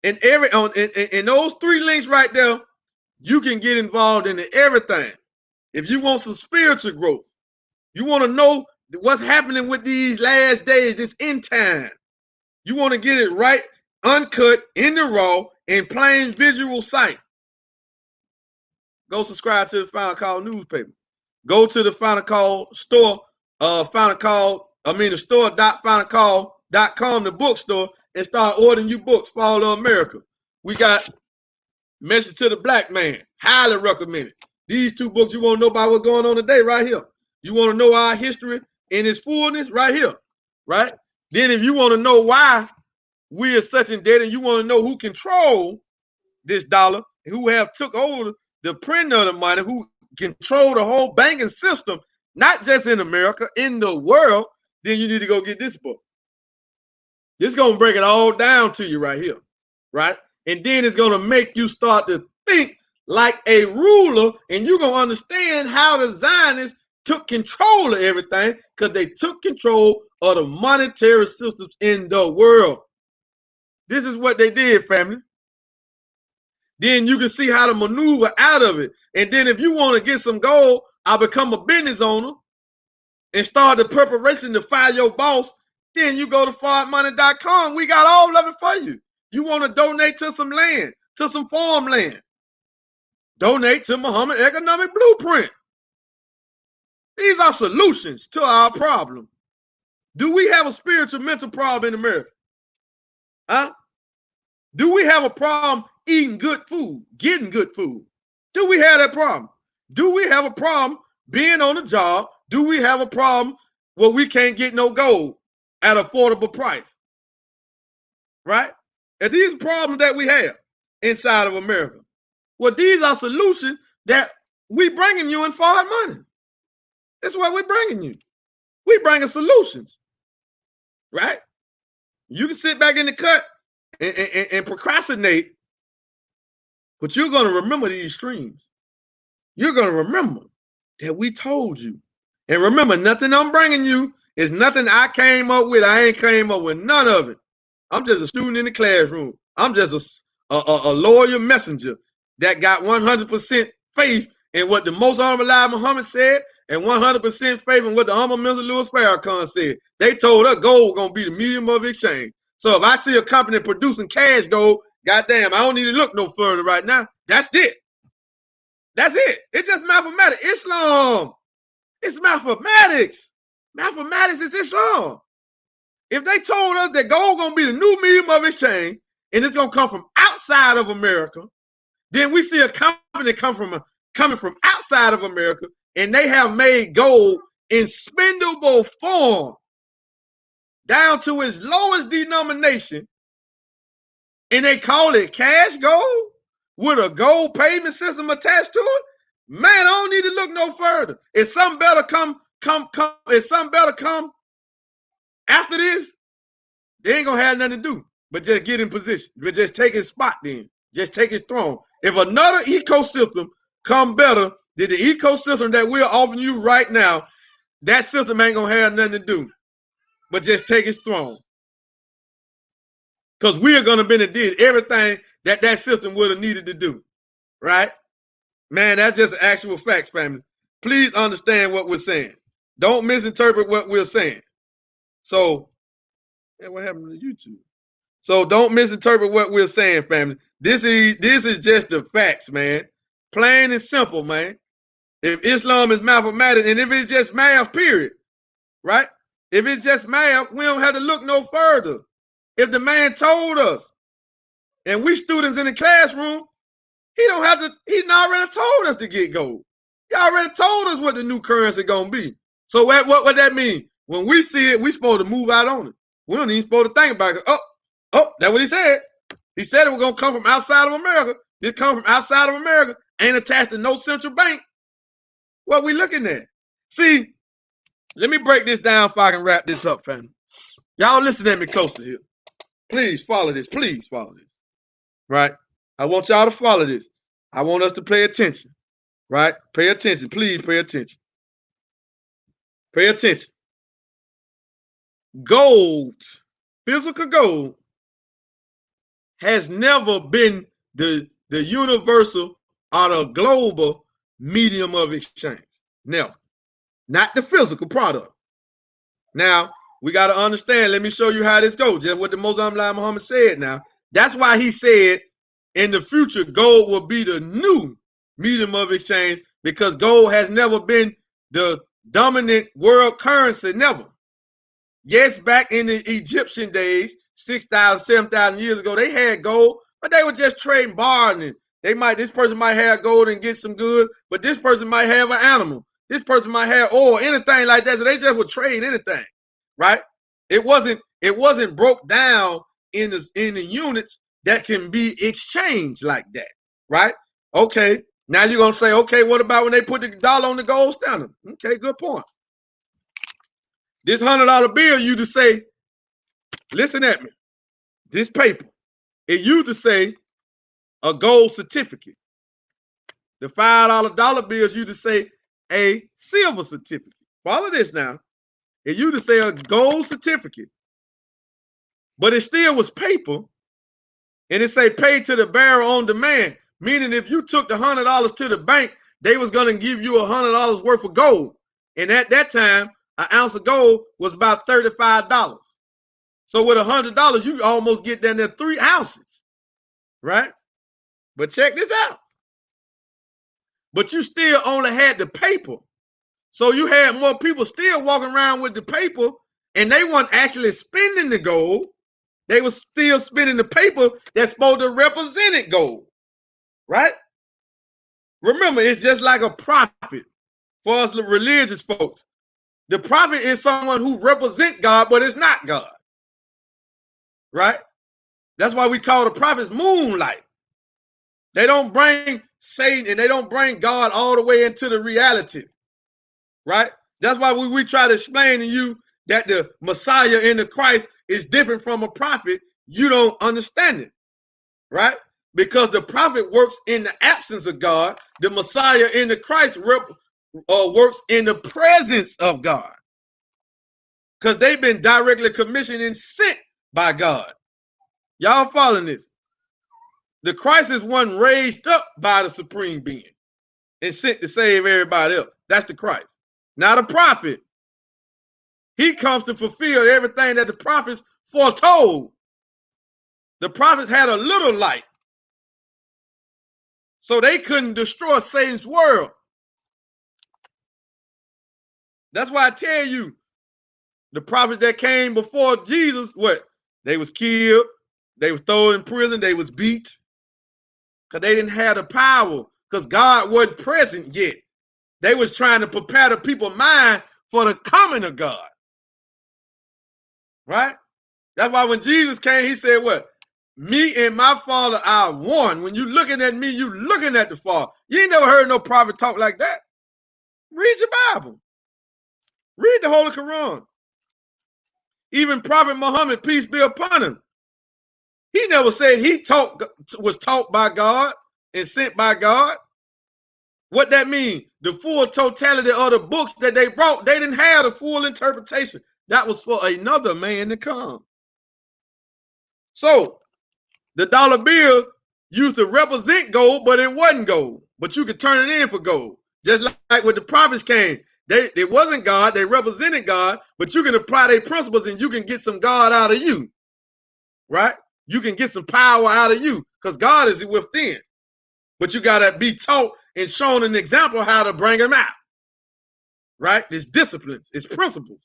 And in those 3 links right there, you can get involved in everything. If you want some spiritual growth, you want to know what's happening with these last days, this end time. You want to get it right, uncut, in the raw, in plain visual sight. Go subscribe to the Final Call newspaper. Go to the Final Call store, the store.finalcall.com, the bookstore, and start ordering you books, Fall of America. We got Message to the Black Man. Highly recommended. These 2 books, you want to know about what's going on today, right here. You want to know our history in its fullness, right here, right? Then if you want to know why we are such in debt and you want to know who control this dollar, who have took over the printing of the money, who control the whole banking system, not just in America, in the world, then you need to go get this book. This is going to break it all down to you right here, right? And then it's going to make you start to think like a ruler, and you're going to understand how the Zionists took control of everything because they took control of the monetary systems in the world. This is what they did, family. Then you can see how to maneuver out of it. And then if you want to get some gold, I'll become a business owner and start the preparation to fire your boss. Then you go to farmmoney.com. We got all of it for you. You want to donate to some land, to some farmland. Donate to Muhammad Economic Blueprint. These are solutions to our problem. Do we have a spiritual mental problem in America? Huh? Do we have a problem eating good food, getting good food? Do we have that problem? Do we have a problem being on a job? Do we have a problem where we can't get no gold at an affordable price? Right? And these are problems that we have inside of America. Well, these are solutions that we bringing you in Forward Money. That's what we're bringing you. We bringing solutions, right? You can sit back in the cut and procrastinate, but you're going to remember these streams. You're going to remember that we told you. And remember, nothing I'm bringing you is nothing I came up with. I ain't came up with none of it. I'm just a student in the classroom. I'm just a loyal messenger that got 100% faith in what the Most Honorable Muhammad said and 100% faith in what the Honorable Mr. Louis Farrakhan said. They told us gold was going to be the medium of exchange. So if I see a company producing cash gold, goddamn, I don't need to look no further right now. That's it. That's it. It's just mathematics. Islam. It's mathematics. Mathematics is Islam. If they told us that gold gonna be the new medium of exchange and it's gonna come from outside of America, then we see a company coming from outside of America, and they have made gold in spendable form down to its lowest denomination, and they call it cash gold with a gold payment system attached to it. Man, I don't need to look no further. If something better come after this, they ain't gonna have nothing to do but just get in position, but just take his spot then. Just take his throne. If another ecosystem come better than the ecosystem that we're offering you right now, that system ain't gonna have nothing to do but just take his throne. Because we are gonna be to did everything that system would have needed to do, right? Man, that's just actual facts, family. Please understand what we're saying. Don't misinterpret what we're saying. So, what happened to YouTube? So don't misinterpret what we're saying, family. This is just the facts, man. Plain and simple, man. If Islam is mathematics, and if it's just math, period, right? If it's just math, we don't have to look no further. If the man told us, and we students in the classroom, he already told us to get gold. He already told us what the new currency gonna be. So what that mean? When we see it, we supposed to move out on it. We don't even supposed to think about it. Oh, that's what he said. He said it was gonna come from outside of America. This come from outside of America, ain't attached to no central bank. What we looking at? See, let me break this down so I can wrap this up, family. Y'all listen at me closely here. Please follow this. Please follow this. Right? I want y'all to follow this. I want us to pay attention. Right? Pay attention. Please pay attention. Pay attention. Gold, physical gold, has never been the universal or the global medium of exchange. Never. Not the physical product. Now, we got to understand, let me show you how this goes. Just what the Mosaic Muhammad said now. That's why he said in the future, gold will be the new medium of exchange, because gold has never been the dominant world currency, never. Yes, back in the Egyptian days, 6,000, 7,000 years ago, they had gold, but they were just trading, bartering. This person might have gold and get some goods, but this person might have an animal. This person might have oil, anything like that. So they just would trade anything, right? It wasn't broke down in the units that can be exchanged like that, right? Okay, now you're gonna say, okay, what about when they put the dollar on the gold standard? Okay, good point. This $100 bill, you to say, listen at me. This paper, it used to say a gold certificate. The $5 bills used to say a silver certificate. Follow this now. It used to say a gold certificate, but it still was paper, and it say pay to the bearer on demand. Meaning, if you took the $100 to the bank, they was gonna give you $100 worth of gold. And at that time, an ounce of gold was about $35. So with $100, you almost get down there 3 ounces, right? But check this out. But you still only had the paper. So you had more people still walking around with the paper, and they weren't actually spending the gold. They were still spending the paper that's supposed to represent it gold, right? Remember, it's just like a prophet for us religious folks. The prophet is someone who represents God, but it's not God, right? That's why we call the prophets moonlight. They don't bring Satan and they don't bring God all the way into the reality, right? That's why we try to explain to you that the Messiah in the Christ is different from a prophet. You don't understand it, right? Because the prophet works in the absence of God. The Messiah in the Christ works in the presence of God, because they've been directly commissioned and sent by God. Y'all following this? The Christ is one raised up by the supreme being and sent to save everybody else. That's the Christ, not a prophet. He comes to fulfill everything that the prophets foretold The prophets had a little light, so they couldn't destroy Satan's world. That's why I tell you, the prophets that came before Jesus, what? They was killed, they was thrown in prison, they was beat, because they didn't have the power, because God wasn't present yet. They was trying to prepare the people's mind for the coming of God. Right? That's why when Jesus came, he said what? Me and my Father are one. When you looking at me, you looking at the Father. You ain't never heard no prophet talk like that. Read your Bible. Read the Holy Quran. Even Prophet Muhammad, peace be upon him, he never said he was taught by God and sent by God. What that means? The full totality of the books that they brought, they didn't have the full interpretation. That was for another man to come. So the dollar bill used to represent gold, but it wasn't gold. But you could turn it in for gold. Just like when the prophets came, they wasn't God, they represented God, but you can apply their principles and you can get some God out of you. Right? You can get some power out of you because God is within. But you got to be taught and shown an example how to bring them out. Right? It's disciplines, it's principles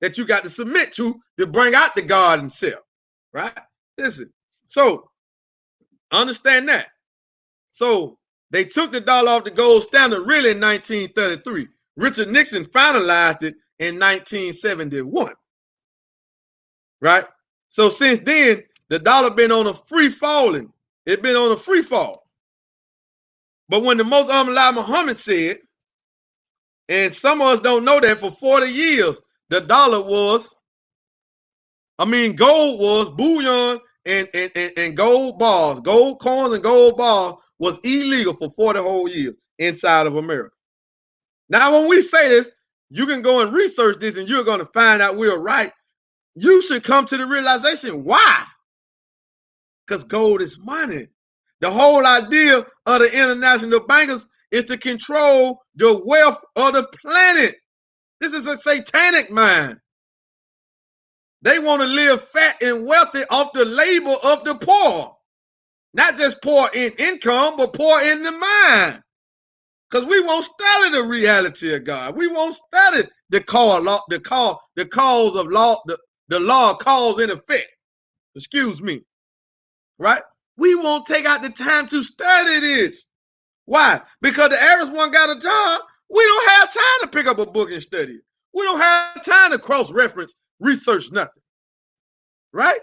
that you got to submit to bring out the God himself. Right? Listen. So understand that. So they took the dollar off the gold standard really in 1933. Richard Nixon finalized it in 1971. Right? So since then, the dollar been on a free falling. It's been on a free fall. But when the Most Honorable Muhammad said, and some of us don't know that for 40 years, the dollar was, gold was bullion and gold bars, gold coins and gold bars was illegal for 40 whole years inside of America. Now, when we say this, you can go and research this and you're going to find out we're right. You should come to the realization why. Because gold is money. The whole idea of the international bankers is to control the wealth of the planet. This is a satanic mind. They want to live fat and wealthy off the labor of the poor. Not just poor in income, but poor in the mind. Because we won't study the reality of God. We won't study the cause of law, the law of cause and effect. Excuse me. Right? We won't take out the time to study this. Why? Because the average one got a job. We don't have time to pick up a book and study it. We don't have time to cross-reference, research nothing. Right?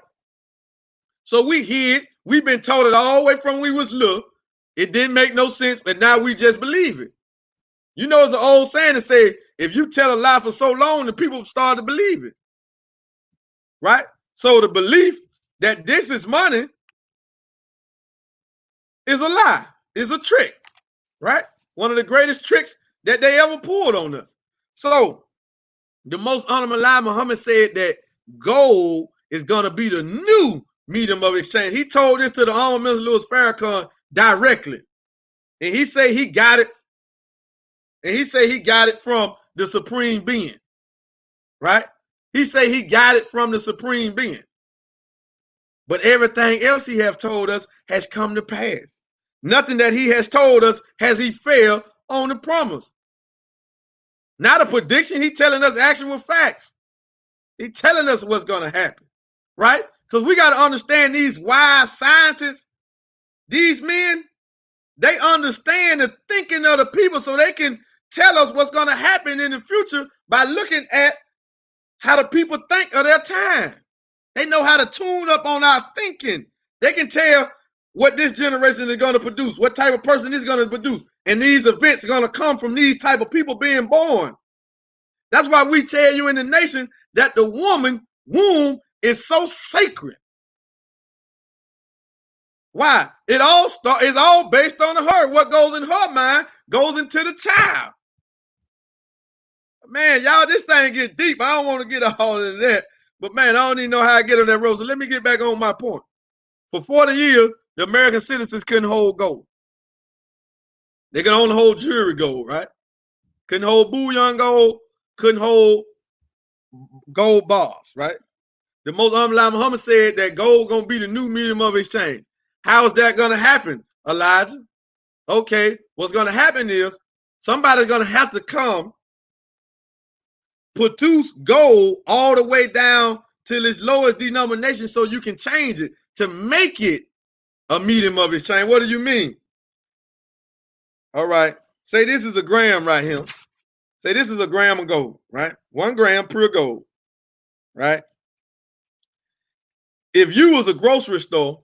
So we hear it. We've been taught it all the way from we was little. It didn't make no sense, but now we just believe it. You know, it's an old saying to say, if you tell a lie for so long, the people start to believe it. Right? So the belief that this is money is a lie, is a trick. Right? One of the greatest tricks that they ever pulled on us. So the Most Honorable Elijah Muhammad said that gold is going to be the new medium of exchange. He told this to the Honorable Minister Louis Farrakhan directly. And he said he got it. And he said he got it from the Supreme Being. Right? He said he got it from the Supreme Being. But everything else he have told us has come to pass. Nothing that he has told us has he failed on the promise. Not a prediction. He telling us actual facts. He telling us what's going to happen. Right? Because we got to understand these wise scientists, these men, they understand the thinking of the people so they can tell us what's going to happen in the future by looking at how the people think of their time. They know how to tune up on our thinking. They can tell what this generation is going to produce, what type of person is going to produce. And these events are going to come from these type of people being born. That's why we tell you in the nation that the woman womb is so sacred. Why? It's all based on her. What goes in her mind goes into the child. Man, y'all, this thing get deep. I don't want to get all into that. But man, I don't even know how I get on that road. So let me get back on my point. For 40 years, the American citizens couldn't hold gold. They could only hold jewelry gold, right? Couldn't hold bullion gold, couldn't hold gold bars, right? The Most Honorable Muhammad said that gold gonna be the new medium of exchange. How is that gonna happen, Elijah? Okay, what's gonna happen is somebody's gonna have to come produce gold all the way down till its lowest denomination so you can change it to make it a medium of exchange. What do you mean? All right, say this is a gram right here. Say this is a gram of gold, right? 1 gram pure gold, right? If you was a grocery store,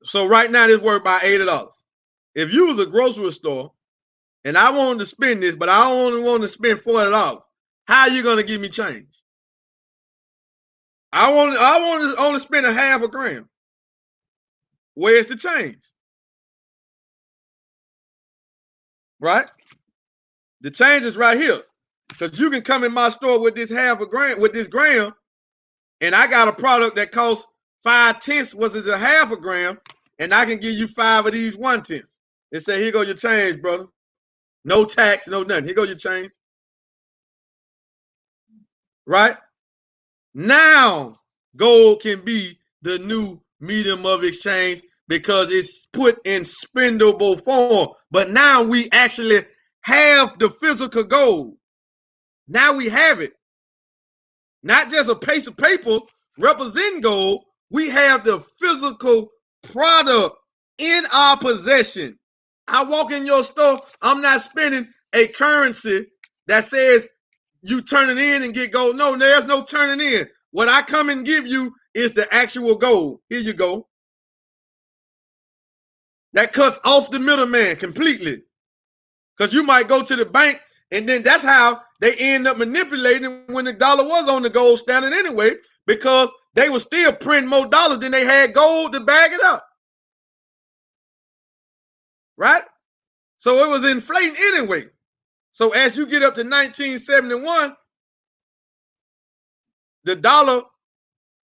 so right now this worth about $80. If you was a grocery store and I wanted to spend this, but I only want to spend $40, how are you gonna give me change? I want to only spend a half a gram. Where's the change? Right? The change is right here. Because you can come in my store with this half a gram, with this gram, and I got a product that costs 5/10, was it a half a gram, and I can give you 5 of these 1/10. They say, here go your change, brother. No tax, no nothing. Here go your change. Right? Now, gold can be the new medium of exchange because it's put in spendable form. But now we actually have the physical gold. Now we have it. Not just a piece of paper representing gold. We have the physical product in our possession. I walk in your store, I'm not spending a currency that says you turn it in and get gold. No, there's no turning in. What I come and give you is the actual gold. Here you go. That cuts off the middleman completely. Because you might go to the bank and then that's how they end up manipulating when the dollar was on the gold standard anyway, because they were still printing more dollars than they had gold to back it up. Right? So it was inflating anyway. So as you get up to 1971, the dollar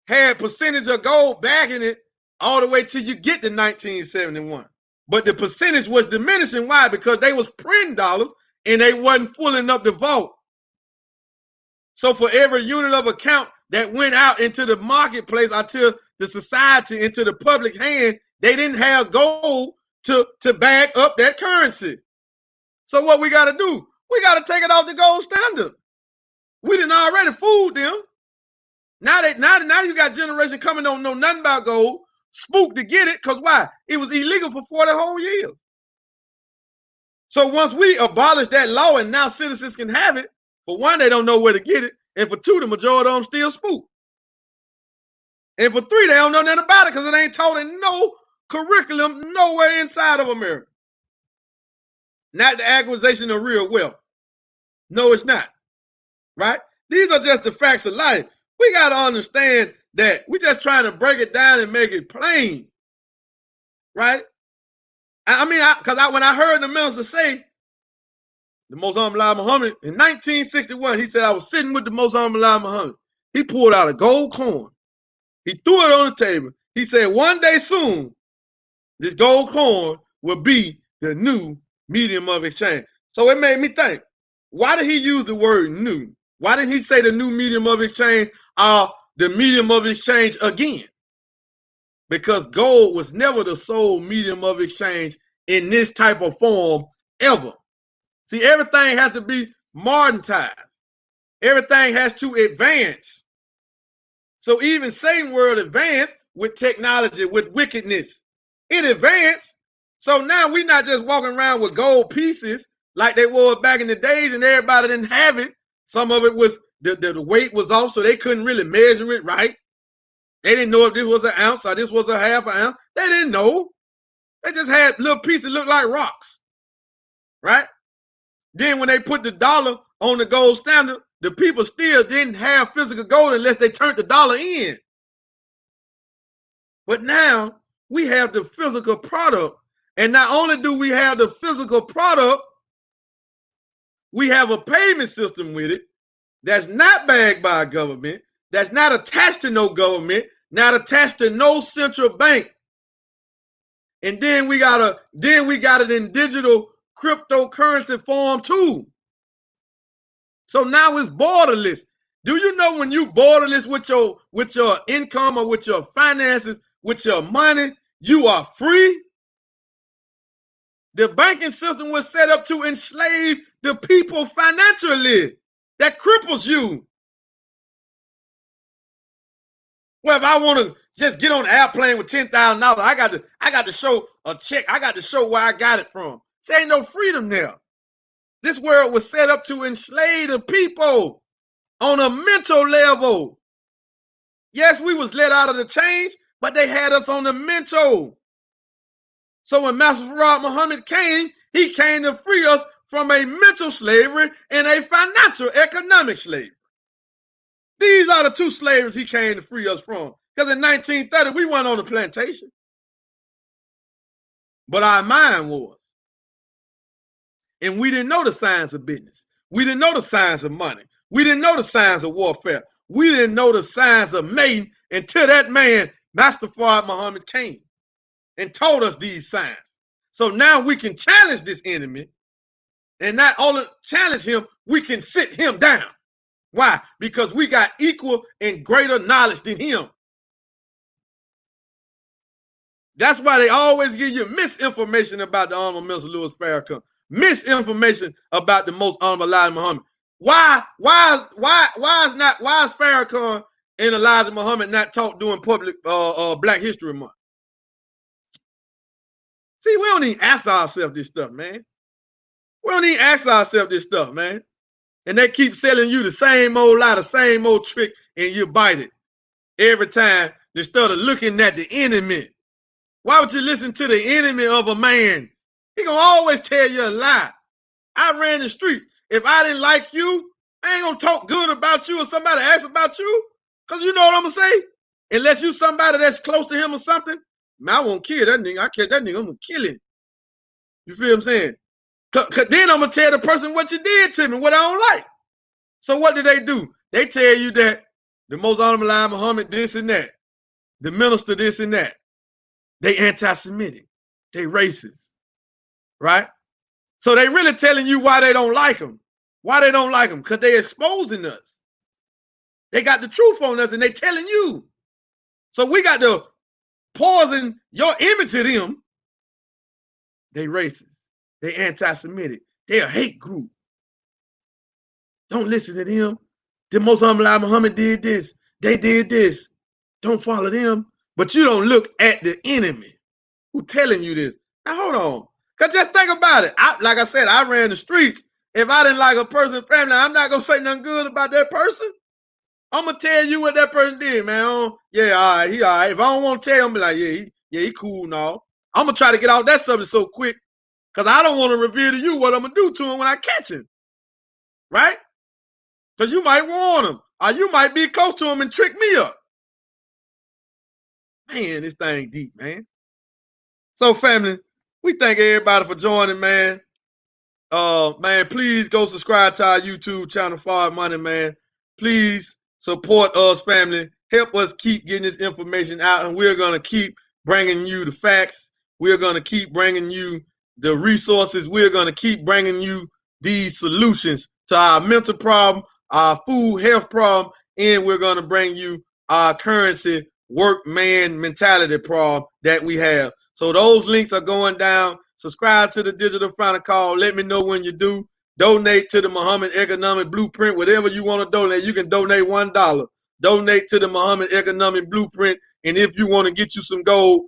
had percentage of gold backing it all the way till you get to 1971. But the percentage was diminishing. Why? Because they was printing dollars and they wasn't filling up the vault. So for every unit of account that went out into the marketplace, into the society, into the public hand, they didn't have gold to back up that currency. So what we got to do? We got to take it off the gold standard. We didn't already fooled them. Now you got generation coming don't know nothing about gold, spooked to get it, because why? It was illegal for 40 whole years. So once we abolish that law and now citizens can have it, for one, they don't know where to get it, and for two, the majority of them still spook. And for three, they don't know nothing about it because it ain't taught in no curriculum nowhere inside of America. Not the acquisition of real wealth. No, it's not. Right? These are just the facts of life. We got to understand that we're just trying to break it down and make it plain. Right? I mean, when I heard the minister say, the Most Honorable Muhammad, in 1961, he said, I was sitting with the Most Honorable Muhammad. He pulled out a gold coin. He threw it on the table. He said, one day soon, this gold coin will be the new medium of exchange. So it made me think, why did he use the word new? Why didn't he say the new medium of exchange or the medium of exchange again? Because gold was never the sole medium of exchange in this type of form ever. See, everything has to be modernized. Everything has to advance. So even Satan world advanced with technology, with wickedness. It advanced. So now we're not just walking around with gold pieces like they were back in the days and everybody didn't have it. Some of it was, the weight was off, so they couldn't really measure it right. They didn't know if this was an ounce or this was a half an ounce. They didn't know. They just had little pieces look like rocks. Right? Then when they put the dollar on the gold standard, the people still didn't have physical gold unless they turned the dollar in. But now we have the physical product. And not only do we have the physical product, we have a payment system with it that's not backed by a government, that's not attached to no government, not attached to no central bank. And then we got it in digital cryptocurrency form too. So now it's borderless. Do you know when you borderless with your income or with your finances, with your money, you are free? The banking system was set up to enslave the people financially. That cripples you. Well, if I want to just get on an airplane with $10,000, I got to show a check. I got to show where I got it from. There ain't no freedom there. This world was set up to enslave the people on a mental level. Yes, we was let out of the chains, but they had us on the mental. So when Master Farad Muhammad came, he came to free us from a mental slavery and a financial economic slavery. These are the two slaveries he came to free us from. Because in 1930, we weren't on the plantation. But our mind was. And we didn't know the science of business. We didn't know the science of money. We didn't know the science of warfare. We didn't know the science of mating until that man, Master Farad Muhammad, came and taught us these signs. So now we can challenge this enemy, and not only challenge him, we can sit him down. Why? Because we got equal and greater knowledge than him. That's why they always give you misinformation about the Honorable Minister Louis Farrakhan, misinformation about the Most Honorable Elijah Muhammad. Why is Farrakhan and Elijah Muhammad not taught during public Black History Month? See, we don't even ask ourselves this stuff, man. We don't even ask ourselves this stuff, man. And they keep selling you the same old lie, the same old trick, and you bite it every time instead of looking at the enemy. Why would you listen to the enemy of a man? He gonna always tell you a lie. I ran the streets. If I didn't like you, I ain't gonna talk good about you or somebody asks about you. Because you know what I'm gonna say? Unless you somebody that's close to him or something, man, I won't kill that nigga. I kill that nigga, I'm gonna kill him. You feel what I'm saying? Cause then I'm gonna tell the person what you did to me, what I don't like. So what do? They tell you that the Most Honorable Elijah Muhammad this and that, the minister this and that. They anti-Semitic, they racist, right? So they really telling you why they don't like them. Why they don't like them? Because they exposing us. They got the truth on us and they telling you. So we got to poison your image to them. They racist. They anti-Semitic. They a hate group. Don't listen to them. The Most Honorable Elijah Muhammad did this. They did this. Don't follow them. But you don't look at the enemy who telling you this. Now hold on. Cause just think about it. Like I said, I ran the streets. If I didn't like a person's family, I'm not gonna say nothing good about that person. I'm gonna tell you what that person did, man. Yeah, all right, he all right. If I don't want to tell him, I'm be like, he cool now. I'm gonna try to get off that subject so quick, cause I don't want to reveal to you what I'm gonna do to him when I catch him, right? Cause you might warn him, or you might be close to him and trick me up. Man, this thing deep, man. So, family, we thank everybody for joining, man. Man, please go subscribe to our YouTube channel, Farad Money, man. Please support us, family. Help us keep getting this information out, and we're going to keep bringing you the facts. We're going to keep bringing you the resources. We're going to keep bringing you these solutions to our mental problem, our food health problem, and we're going to bring you our currency workman mentality problem that we have. So those links are going down. Subscribe to the Digital Final Call. Let me know when you do. Donate to the Muhammad Economic Blueprint. Whatever you want to donate, you can donate $1. Donate to the Muhammad Economic Blueprint. And if you want to get you some gold,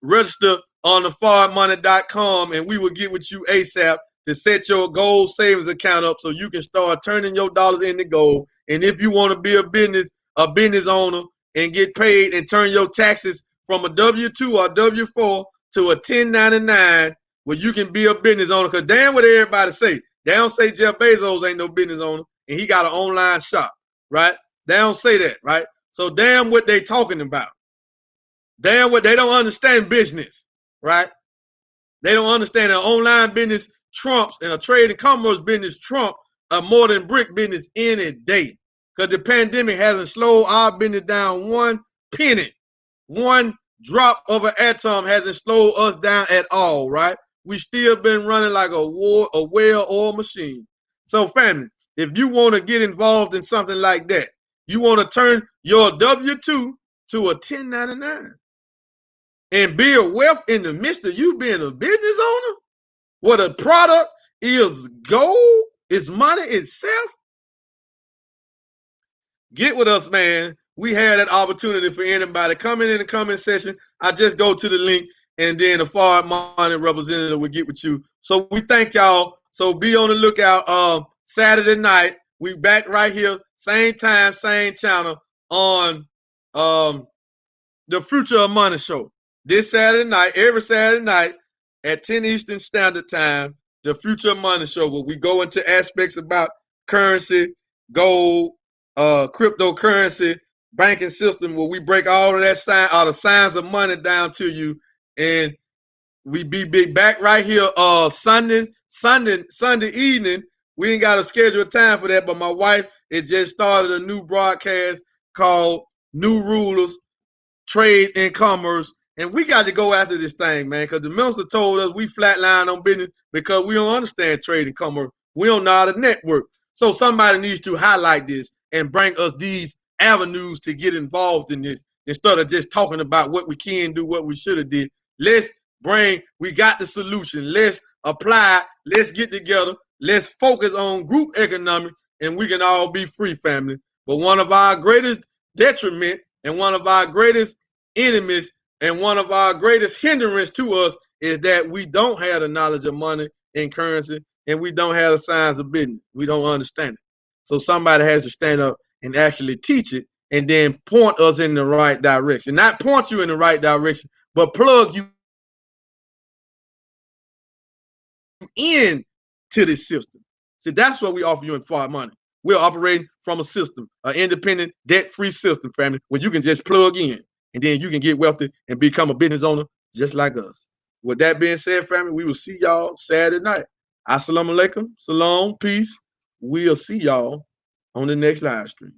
register on the faradmoney.com and we will get with you ASAP to set your gold savings account up so you can start turning your dollars into gold. And if you want to be a business owner and get paid and turn your taxes from a W-2 or W-4 to a 1099 where you can be a business owner, because damn what everybody say. They don't say Jeff Bezos ain't no business owner and he got an online shop, right? They don't say that, right? So damn what they talking about. Damn what they don't understand business, right? They don't understand that online business trumps and a trade and commerce business trump a more than brick business any day. Because the pandemic hasn't slowed our business down one penny. One drop of an atom hasn't slowed us down at all, right? We still been running like a well-oiled machine. So, family, If you want to get involved in something like that, you want to turn your W-2 to a 1099 and build wealth in the midst of you being a business owner, where the product is gold, is money itself. Get with us, man. We had that opportunity for anybody. Come in the comment section. I just go to the link, and then the foreign money representative will get with you. So we thank y'all. So be on the lookout. Saturday night, we back right here, same time, same channel on the Future of Money show. This Saturday night, every Saturday night at 10 Eastern Standard Time, the Future of Money show, where we go into aspects about currency, gold, cryptocurrency, banking system, where we break all of that all the signs of money down to you. And we be back right here Sunday evening. We ain't got a scheduled time for that, but my wife has just started a new broadcast called New Rulers, Trade and Commerce. And we got to go after this thing, man, because the minister told us we flatline on business because we don't understand trade and commerce. We don't know how to network. So somebody needs to highlight this and bring us these avenues to get involved in this instead of just talking about what we can do, what we should have did. We got the solution. Let's apply. Let's get together. Let's focus on group economics, and we can all be free, family. But one of our greatest detriment and one of our greatest enemies and one of our greatest hindrance to us is that we don't have the knowledge of money and currency, and we don't have the science of business. We don't understand it. So somebody has to stand up and actually teach it and then point us in the right direction. Not point you in the right direction, but plug you in to this system. So that's what we offer you in Ford Money. We're operating from a system, an independent, debt-free system, family, where you can just plug in and then you can get wealthy and become a business owner just like us. With that being said, family, we will see y'all Saturday night. Assalamu alaikum, salam, peace. We'll see y'all on the next live stream.